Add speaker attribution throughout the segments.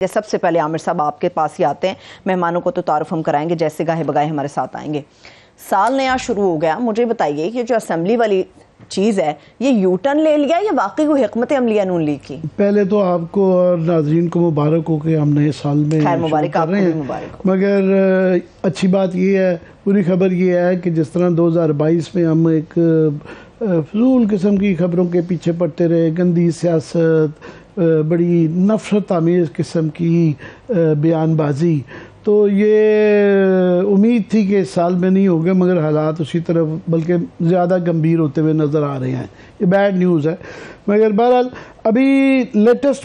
Speaker 1: सबसे पहले आमिर साहब आपके पास ही आते हैं, मेहमानों को तो तारुफ हम कराएंगे जैसे गाहे बगाए हमारे साथ आएंगे। साल नया शुरू हो गया, मुझे बताइए कि जो असेंबली वाली चीज़ है ये यू टर्न ले लिया या वाकई कोई हिकमत अमलिया नून लीग की?
Speaker 2: पहले तो आपको और नाजरीन को मुबारक हो कि हम नए साल में
Speaker 1: खैर मुबारक
Speaker 2: कर रहे हैं, मगर अच्छी बात ये है, पूरी खबर ये है कि जिस तरह 2022 में हम एक फजूल किस्म की खबरों के पीछे पड़ते रहे, गंदी सियासत, बड़ी नफरत आमेज़ किस्म की बयानबाजी, तो ये उम्मीद थी कि इस साल में नहीं होगा, मगर हालात उसी तरफ बल्कि ज़्यादा गंभीर होते हुए नज़र आ रहे हैं। ये बैड न्यूज़ है। मगर बहरहाल अभी लेटेस्ट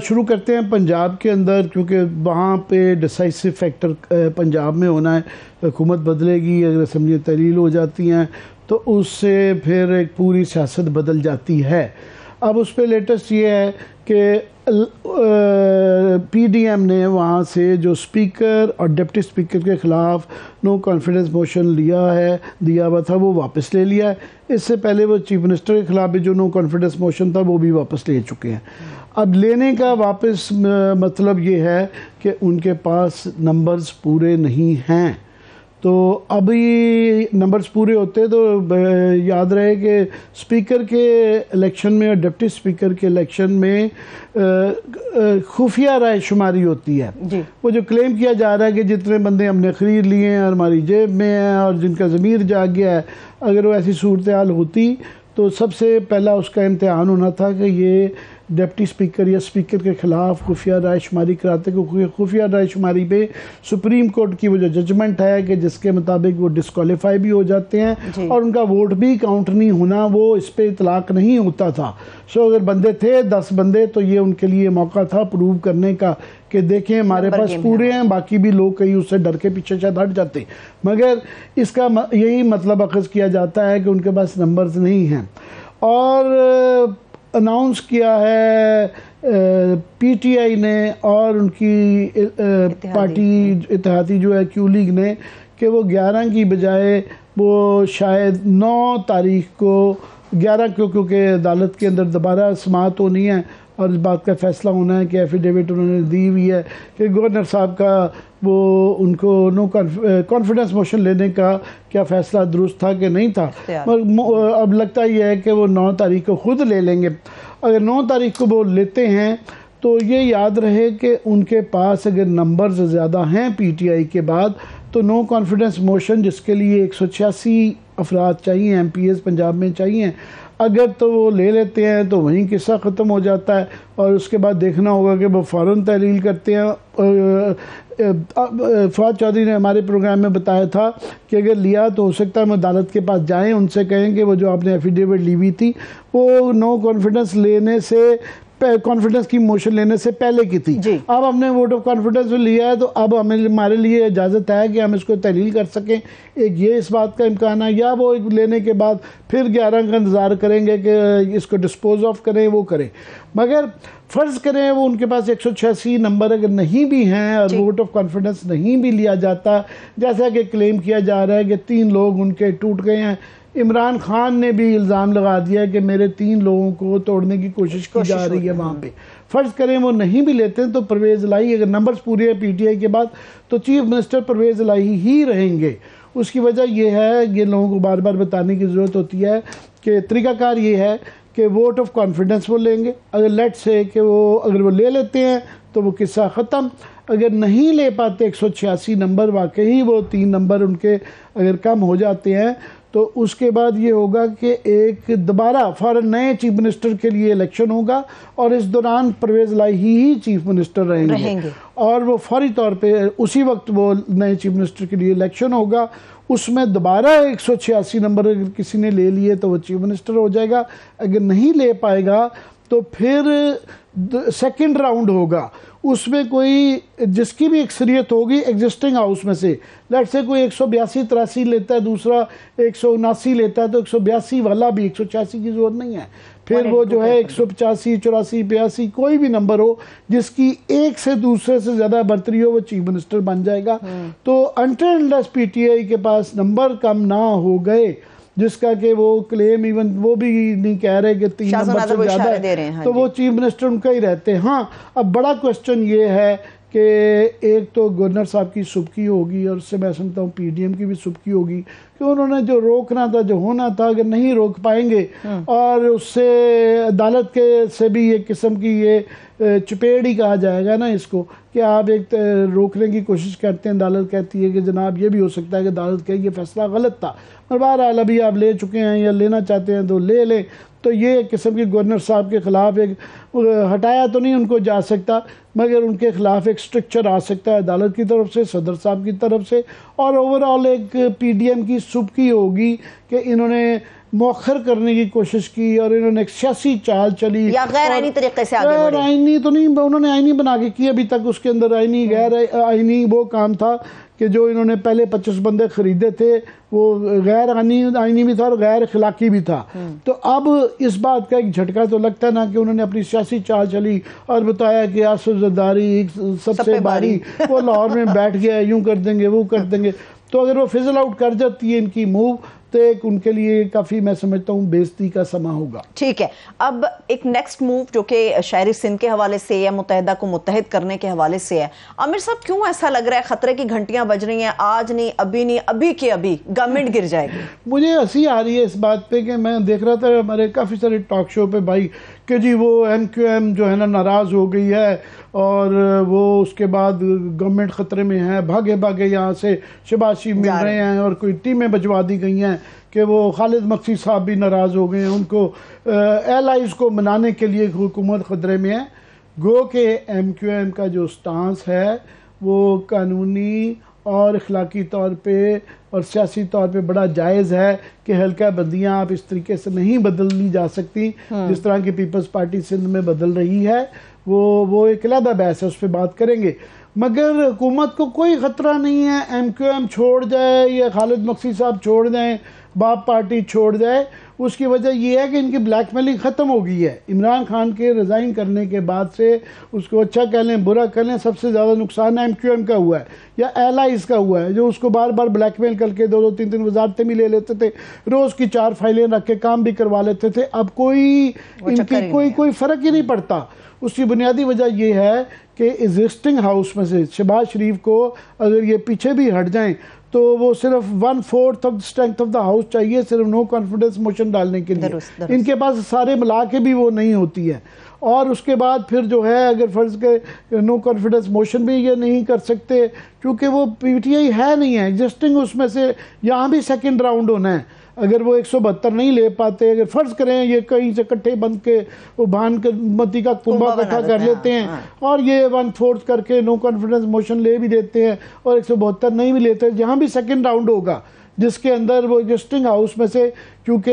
Speaker 2: शुरू करते हैं पंजाब के अंदर, क्योंकि वहाँ पे डिसाइसिव फैक्टर पंजाब में होना है। हुकूमत बदलेगी, अगर असम्बलियाँ तहलील हो जाती हैं तो उससे फिर एक पूरी सियासत बदल जाती है। अब उस पर लेटेस्ट ये है कि पीडीएम ने वहाँ से जो स्पीकर और डिप्टी स्पीकर के ख़िलाफ़ नो कॉन्फिडेंस मोशन दिया हुआ था वो वापस ले लिया है। इससे पहले वो चीफ मिनिस्टर के ख़िलाफ़ भी जो नो कॉन्फिडेंस मोशन था वो भी वापस ले चुके हैं। अब लेने का वापस मतलब ये है कि उनके पास नंबर्स पूरे नहीं हैं। तो अभी नंबर्स पूरे होते तो याद रहे कि स्पीकर के इलेक्शन में और डिप्टी स्पीकर के इलेक्शन में खुफिया राय शुमारी होती है जी। वो जो क्लेम किया जा रहा है कि जितने बंदे हमने ख़रीद लिए हैं और हमारी जेब में हैं और जिनका ज़मीर जाग गया है, अगर वो ऐसी सूरत हाल होती तो सबसे पहला उसका इम्तिहान होना था कि ये डिप्टी स्पीकर या स्पीकर के ख़िलाफ़ खुफिया राय शुमारी कराते, क्योंकि खुफिया राय शुमारी पे सुप्रीम कोर्ट की वो जो जजमेंट है कि जिसके मुताबिक वो डिस्क्वालीफाई भी हो जाते हैं और उनका वोट भी काउंट नहीं होना, वो इस पर इतलाक़ नहीं होता था। सो अगर बंदे थे 10 बंदे तो ये उनके लिए मौका था प्रूव करने का कि देखें हमारे पास पूरे हैं, बाकी भी लोग कहीं उससे डर के पीछे शायद हट जाते, मगर इसका यही मतलब अखज़ किया जाता है कि उनके पास नंबर्स नहीं हैं। और अनाउंस किया है पीटीआई ने और उनकी पार्टी इत्तेहादी जो है क्यू लीग ने कि वो 11 की बजाय वो शायद 9 तारीख को 11 क्योंकि अदालत के अंदर दोबारा समाअत होनी है और इस बात का फ़ैसला होना है कि एफिडेविट उन्होंने दी हुई है कि गवर्नर साहब का वो उनको नो कॉन्फिडेंस मोशन लेने का क्या फ़ैसला दुरुस्त था कि नहीं था। अब लगता यह है कि वो 9 तारीख को ख़ुद ले लेंगे। अगर 9 तारीख को वो लेते हैं तो ये याद रहे कि उनके पास अगर नंबर्स ज़्यादा हैं पीटीआई के बाद तो नो कॉन्फिडेंस मोशन जिसके लिए 186 अफराद चाहिए, एमपीएस पंजाब में चाहिए, अगर तो वो ले लेते हैं तो वहीं किस्सा ख़त्म हो जाता है और उसके बाद देखना होगा कि वो फ़ौरन तहलील करते हैं। फवाद चौधरी ने हमारे प्रोग्राम में बताया था कि अगर लिया तो हो सकता है हम अदालत के पास जाएं, उनसे कहें कि वो जो आपने एफिडेविट ली हुई थी वो नो कॉन्फिडेंस लेने से कॉन्फिडेंस की मोशन लेने से पहले की थी। अब हमने वोट ऑफ कॉन्फिडेंस लिया है तो अब हमारे लिए इजाज़त है कि हम इसको तहलील कर सकें। एक ये इस बात का इम्कान है, या वो लेने के बाद फिर 11 का इंतज़ार करेंगे कि इसको डिस्पोज ऑफ करें, वो करें। मगर फ़र्ज़ करें वो उनके पास 186 नंबर अगर नहीं भी हैं और वोट ऑफ कॉन्फिडेंस नहीं भी लिया जाता, जैसा कि क्लेम किया जा रहा है कि 3 लोग उनके टूट गए हैं। इमरान खान ने भी इल्ज़ाम लगा दिया है कि मेरे 3 लोगों को तोड़ने की कोशिश की जा रही है वहाँ पे। फ़र्ज़ करें वो नहीं भी लेते हैं तो परवेज़ इलाही अगर नंबर्स पूरे हैं पीटीआई के बाद तो चीफ मिनिस्टर परवेज़ इलाही ही रहेंगे। उसकी वजह यह है, ये लोगों को बार बार बताने की ज़रूरत होती है कि तरीक़ाकार ये है कि वोट ऑफ कॉन्फिडेंस वो लेंगे। अगर लेट्स से कि वो अगर वो ले लेते हैं तो वो किस्सा ख़त्म। अगर नहीं ले पाते 186 नंबर, वाकई वो 3 नंबर उनके अगर कम हो जाते हैं तो उसके बाद ये होगा कि एक दोबारा फ़ौरन नए चीफ मिनिस्टर के लिए इलेक्शन होगा और इस दौरान परवेज़ इलाही ही चीफ मिनिस्टर रहेंगे और वो फौरी तौर पे उसी वक्त वो नए चीफ मिनिस्टर के लिए इलेक्शन होगा। उसमें दोबारा 186 नंबर अगर किसी ने ले लिए तो वो चीफ मिनिस्टर हो जाएगा। अगर नहीं ले पाएगा तो फिर सेकंड राउंड होगा, उसमें कोई जिसकी भी अक्सरियत होगी एग्जिस्टिंग हाउस में से, लेट से कोई 182-83 लेता है, दूसरा 179 लेता है, तो 182 वाला भी 186 की जरूरत नहीं है। फिर वो जो है 185, 84, 82 कोई भी नंबर हो जिसकी एक से दूसरे से ज़्यादा बढ़तरी हो वो चीफ मिनिस्टर बन जाएगा। तो अनटिल पीटीआई के पास नंबर कम ना हो गए जिसका कि वो क्लेम इवन वो भी नहीं कह रहे कि 3 नंबर से ज़्यादा है, तो वो चीफ मिनिस्टर उनका ही रहते हैं। हाँ, अब बड़ा क्वेश्चन ये है कि एक तो गवर्नर साहब की सुबकी होगी और उससे मैं समझता हूँ PDM की भी सुबकी होगी कि उन्होंने जो रोकना था, जो होना था, अगर नहीं रोक पाएंगे और उससे अदालत के से भी एक किस्म की ये चपेड़ ही कहा जाएगा ना इसको, कि आप एक रोकने की कोशिश करते हैं, अदालत कहती है कि जनाब ये भी हो सकता है कि अदालत कहे ये फैसला गलत था, और बहरहाल अभी आप ले चुके हैं या लेना चाहते हैं तो ले लें। तो ये एक किस्म की गवर्नर साहब के ख़िलाफ़ एक हटाया तो नहीं उनको जा सकता, मगर उनके ख़िलाफ़ एक स्ट्रक्चर आ सकता है अदालत की तरफ से, सदर साहब की तरफ से, और ओवरऑल एक PDM की सुबकी होगी कि इन्होंने मौखर करने की कोशिश की और इन्होंने एक सियासी चाल चली
Speaker 1: या गैर आईनी तरीके से आगे बढ़े।
Speaker 2: आईनी तो नहीं, उन्होंने आईनी बना के की अभी तक, उसके अंदर आईनी गैर आईनी वो काम था कि जो इन्होंने पहले 25 बंदे खरीदे थे वो गैर आईनी भी था और गैर अखलाकी भी था। तो अब इस बात का एक झटका तो लगता है ना कि उन्होंने अपनी सियासी चाल चली और बताया कि आसिफ जरदारी सबसे भारी, वो लाहौर में बैठ गया, यूं कर देंगे वो कर देंगे। तो अगर वो फिजल आउट कर जाती है इनकी मूव, तो एक उनके लिए काफ़ी मैं समझता हूँ बेइज्जती का समा होगा।
Speaker 1: ठीक है, अब एक नेक्स्ट मूव जो कि शहरी सिंध के हवाले से या मुत्तहिदा को मुत्तहिद करने के हवाले से है। आमिर साहब, क्यों ऐसा लग रहा है खतरे की घंटियां बज रही हैं, आज नहीं, अभी के अभी गवर्नमेंट गिर जाएगी?
Speaker 2: मुझे हंसी आ रही है इस बात पे कि मैं देख रहा था हमारे काफ़ी सारे टॉक शो पे भाई कि जी वो MQM जो है ना नाराज़ हो गई है और वो उसके बाद गवर्नमेंट ख़तरे में है, भागे भागे यहाँ से शहबाज शरीफ मिल रहे हैं और कोई टीमें भिजवा दी गई हैं कि वो खालिद मक्सी साहब भी नाराज़ हो गए हैं, उनको एलाइज को मनाने के लिए हुकूमत ख़तरे में है। गो के MQM का जो स्टांस है वो कानूनी और अखलाकी तौर पे और सियासी तौर पे बड़ा जायज़ है कि हल्का बंदियाँ आप इस तरीके से नहीं बदली जा सकती जिस तरह की पीपल्स पार्टी सिंध में बदल रही है। वो एक अलग बहस है, उस पर बात करेंगे। मगर हुकूमत को कोई ख़तरा नहीं है, MQM छोड़ जाए या खालिद मक्सी साहब छोड़ जाएँ, बाप पार्टी छोड़ जाए, उसकी वजह यह है कि इनकी ब्लैकमेलिंग ख़त्म हो गई है। इमरान खान के रिज़ाइन करने के बाद से उसको अच्छा कह लें बुरा कह लें, सबसे ज़्यादा नुकसान MQM का हुआ है या एलाइज का हुआ है, जो उसको बार बार ब्लैकमेल करके 2-2, 3-3 वजारतें भी ले लेते थे, रोज़ की 4 फाइलें रख के काम भी करवा लेते थे। अब इनकी कोई फ़र्क ही नहीं पड़ता। उसकी बुनियादी वजह यह है कि एग्जिस्टिंग हाउस में से शहबाज शरीफ को अगर ये पीछे भी हट जाएं तो वो सिर्फ 1/4 of strength of the house चाहिए सिर्फ नो कॉन्फिडेंस मोशन डालने के लिए। इनके पास सारे मिला के भी वो नहीं होती है। और उसके बाद फिर जो है अगर फर्ज के नो कॉन्फिडेंस मोशन भी ये नहीं कर सकते क्योंकि वो PTI है नहीं है एग्जिस्टिंग, उसमें से यहाँ भी सेकंड राउंड होना है। अगर वो 172 नहीं ले पाते, अगर फर्ज करें ये कहीं से इकट्ठे बंद के वो भान के मती का कुंभा इकट्ठा कर लेते हैं और ये 1/4 करके नो कॉन्फिडेंस मोशन ले भी देते हैं और 172 नहीं भी लेते, जहाँ भी सेकंड राउंड होगा जिसके अंदर वो एग्जिस्टिंग हाउस में से, क्योंकि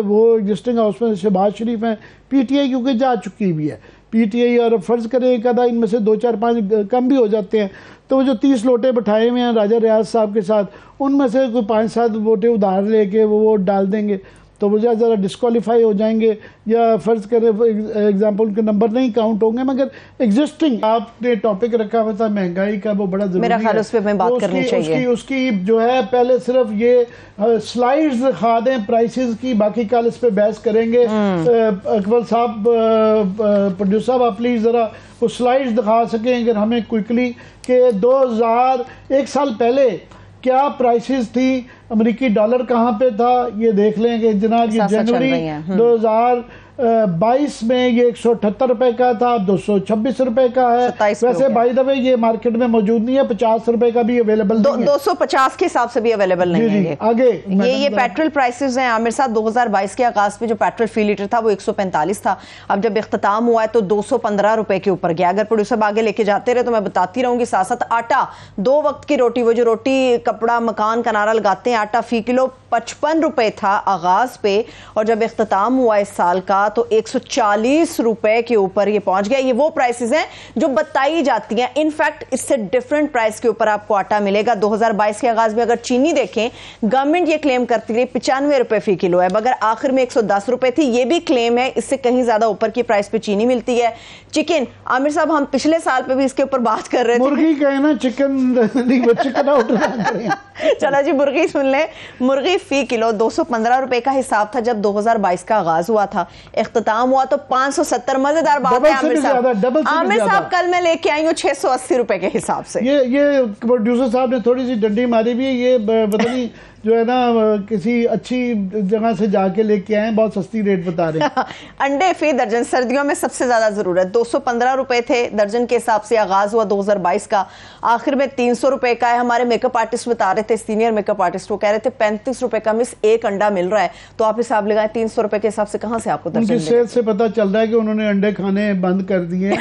Speaker 2: वो एग्जिस्टिंग हाउस में शहबाज शरीफ हैं, PTI क्योंकि जा चुकी भी है PTI, और फर्ज करें एक आधा इनमें से 2-4-5 कम भी हो जाते हैं तो वो जो 30 लोटे बैठाए हुए हैं राजा रियाज साहब के साथ, उनमें से कोई 5-7 वोटें उधार लेके वो वोट डाल देंगे तो वो ज़रा डिस्क्वालीफाई हो जाएंगे या फ़र्ज़ करें एग्जाम्पल उनके नंबर नहीं काउंट होंगे। मगर एग्जिस्टिंग आपने टॉपिक रखा हुआ था महंगाई का, वो बड़ा ज़रूरी है, मेरा ख्याल उस पर बात करनी चाहिए। उसकी जो है पहले सिर्फ ये स्लाइड्स दिखा दें प्राइसेस की, बाकी कल इस पर बहस करेंगे। अकबर साहब प्रोड्यूसर साहब आप प्लीज़ ज़रा वो स्लाइड्स दिखा सकें अगर हमें क्विकली कि 2001 साल पहले क्या प्राइसेस थी, अमेरिकी डॉलर कहाँ पे था, ये देख लेंगे जनाब। ये जनवरी 2022 में ये 178 रुपए का था, 226 रुपए का है। वैसे बाय द वे ये मार्केट में मौजूद नहीं है, 50 रुपए का भी अवेलेबल नहीं है, 250 के हिसाब से भी अवेलेबल नहीं है। आगे ये पेट्रोल प्राइसेस हैं आमिर साहब। 2022 के आगाज पे जो पेट्रोल फी लीटर था वो 145 था, अब जब इख्तिताम हुआ है तो 215 रुपए के ऊपर गया। अगर प्रोड्यूसर आगे लेके जाते रहे तो मैं बताती रहूंगी। साथ साथ आटा, 2 वक्त की रोटी, वो जो रोटी कपड़ा मकान का नारा लगाते हैं, आटा फी किलो 55 रुपए था आगाज पे, और जब इख्तिताम हुआ इस साल का तो 140 रुपए के ऊपर ये पहुंच गया। ये वो प्राइसेस हैं जो बताई जाती हैं, इनफैक्ट इससे डिफरेंट प्राइस के ऊपर आपको आटा मिलेगा। 2022 के आगाज में अगर चीनी देखें, गवर्नमेंट ये क्लेम करती रही 95 रुपए फी किलो है, मगर आखिर में 110 रुपए थी। ये भी क्लेम है, इससे कहीं ज्यादा ऊपर की प्राइस पे चीनी मिलती है। चिकन, आमिर साहब हम पिछले साल पे भी इसके ऊपर बात कर रहे थे, मुर्गी कहे ना चिकन नहीं, चिकन आउट। चला जी मुर्गी सुन ले, मुर्गी
Speaker 1: फी किलो 215 रुपए का हिसाब था जब 2022 का आगाज हुआ था, इख्तिताम हुआ तो 570। मजेदार बात है आमिर साहब, कल मैं लेके आई हूँ 680 रुपए के हिसाब से।
Speaker 2: ये प्रोड्यूसर साहब ने थोड़ी सी डंडी मारी भी है, ये पता नहीं जो है ना किसी अच्छी जगह से जाके लेके आए, बहुत सस्ती रेट बता रहे हैं।
Speaker 1: अंडे फी दर्जन सर्दियों में सबसे ज्यादा जरूरत, 215 रुपए थे दर्जन के हिसाब से आगाज हुआ 2022 का, आखिर में 300 रुपए का है। हमारे मेकअप आर्टिस्ट बता रहे थे, सीनियर मेकअप आर्टिस्ट, वो कह रहे थे 35 रुपए का मिस एक अंडा मिल रहा है, तो आप हिसाब लगाएं 300 रुपए के हिसाब से कहां से आपको दर्जन
Speaker 2: सेल से पता चल रहा है कि उन्होंने अंडे खाने बंद कर दिए।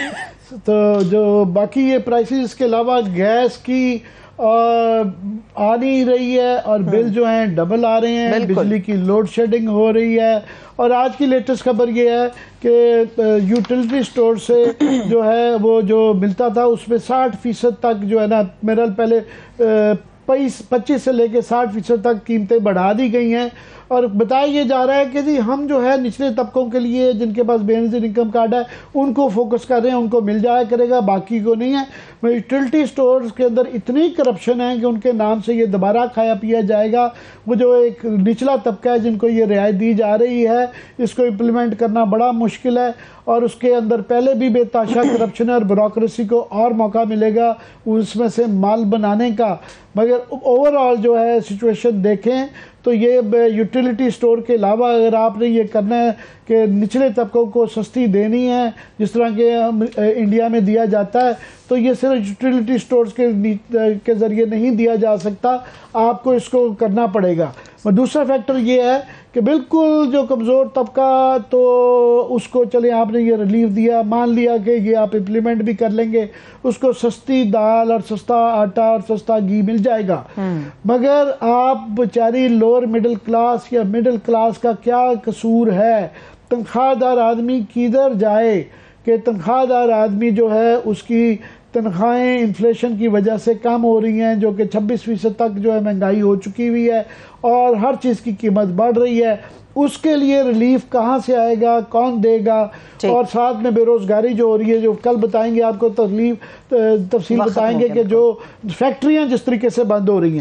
Speaker 2: तो जो बाकी ये प्राइसेस, इसके अलावा गैस की आ नहीं रही है और बिल जो हैं डबल आ रहे हैं, बिजली की लोड शेडिंग हो रही है। और आज की लेटेस्ट खबर ये है कि यूटिलिटी स्टोर से जो है वो जो मिलता था उसमें 60% तक जो है ना, मेरा पहले 25 से लेके 60% तक कीमतें बढ़ा दी गई हैं। और बताया ये जा रहा है कि जी हम जो है निचले तबकों के लिए जिनके पास बेनिफिट इनकम कार्ड है उनको फोकस कर रहे हैं, उनको मिल जाया करेगा, बाकी को नहीं है। यूटिलिटी स्टोर्स के अंदर इतनी करप्शन है कि उनके नाम से ये दोबारा खाया पिया जाएगा। वो जो एक निचला तबका है जिनको ये रियायत दी जा रही है, इसको इम्प्लीमेंट करना बड़ा मुश्किल है और उसके अंदर पहले भी बेताशा करप्शन है और ब्यूरोक्रेसी को और मौका मिलेगा उसमें से माल बनाने का। मगर ओवरऑल जो है सिचुएशन देखें तो ये यूटिलिटी स्टोर के अलावा अगर आपने ये करना है कि निचले तबकों को सस्ती देनी है जिस तरह के इंडिया में दिया जाता है, तो ये सिर्फ यूटिलिटी स्टोर्स के ज़रिए नहीं दिया जा सकता, आपको इसको करना पड़ेगा। और दूसरा फैक्टर ये है कि बिल्कुल जो कमज़ोर तबका, तो उसको चले आपने ये रिलीफ दिया, मान लिया कि ये आप इम्प्लीमेंट भी कर लेंगे, उसको सस्ती दाल और सस्ता आटा और सस्ता घी मिल जाएगा। मगर आप बेचारी लोअर मिडिल क्लास या मिडिल क्लास का क्या कसूर है? तनख्वाहदार आदमी किधर जाए कि तनख्वाहदार आदमी जो है उसकी तनख्वाहें इन्फ्लेशन की वजह से कम हो रही हैं, जो कि 26% तक जो है महंगाई हो चुकी हुई है और हर चीज़ की कीमत बढ़ रही है। उसके लिए रिलीफ कहाँ से आएगा, कौन देगा? और साथ में बेरोजगारी जो हो रही है, जो कल बताएंगे आपको तफसील बताएंगे कि जो फैक्ट्रियाँ जिस तरीके से बंद हो रही हैं।